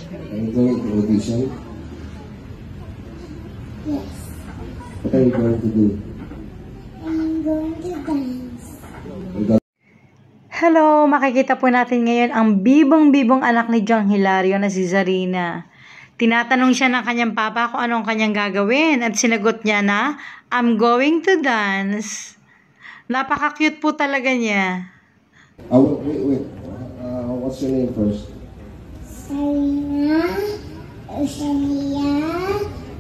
Are you going to audition? Yes. What are you going to do? I'm going to dance. Hello, makikita po natin ngayon ang bibong-bibong anak ni Jong Hilario na si Zarina. Tinatanong siya ng kanyang papa kung anong kanyang gagawin at sinagot niya na, I'm going to dance. Napaka-cute po talaga niya. Wait. What's your name first? Zarina, Oceania,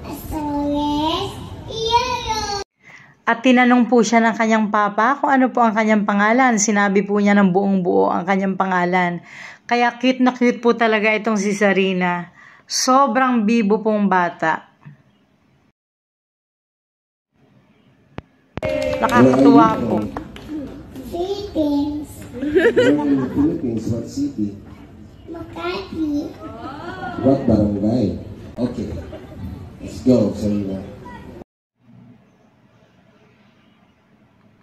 Azores, Yellow. At tinanong po siya ng kanyang papa kung ano po ang kanyang pangalan. Sinabi po niya ng buong buo ang kanyang pangalan. Kaya cute na cute po talaga itong si Zarina. Sobrang bibo pong bata. Nakakatuwa po. Philippines. Where in the Philippines? What city? Makati. What barangay? Okay. Let's go, Zarina.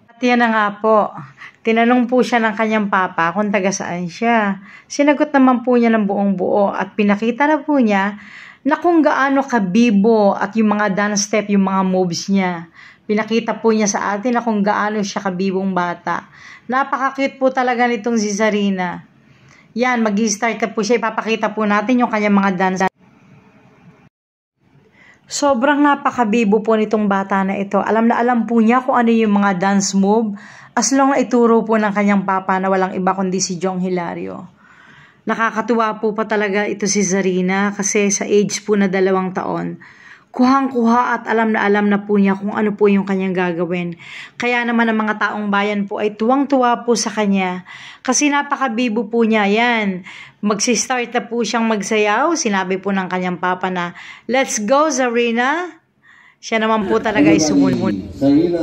At yan na nga po. Tinanong po siya ng kanyang papa kung taga saan siya. Sinagot naman po niya ng buong buo at pinakita na po niya na kung gaano kabibo at yung mga dance step, yung mga moves niya. Pinakita po niya sa atin na kung gaano siya kabibong bata. Napaka-cute po talaga nitong si Zarina. Yan, mag-i-start na po siya. Ipapakita po natin yung kanyang mga dance. Sobrang napakabibo po nitong bata na ito. Alam na alam po niya kung ano yung mga dance move. As long na ituro po ng kanyang papa na walang iba kundi si Jong Hilario. Nakakatuwa po pa talaga ito si Zarina kasi sa age po na 2 taon. Kuhang-kuha at alam na po niya kung ano po yung kanyang gagawin. Kaya naman ang mga taong bayan po ay tuwang-tuwa po sa kanya. Kasi napakabibo po niya. Yan. Magsistart na po siyang magsayaw. Sinabi po ng kanyang papa na, let's go Zarina. Siya naman po talaga ay sumunod. Zarina.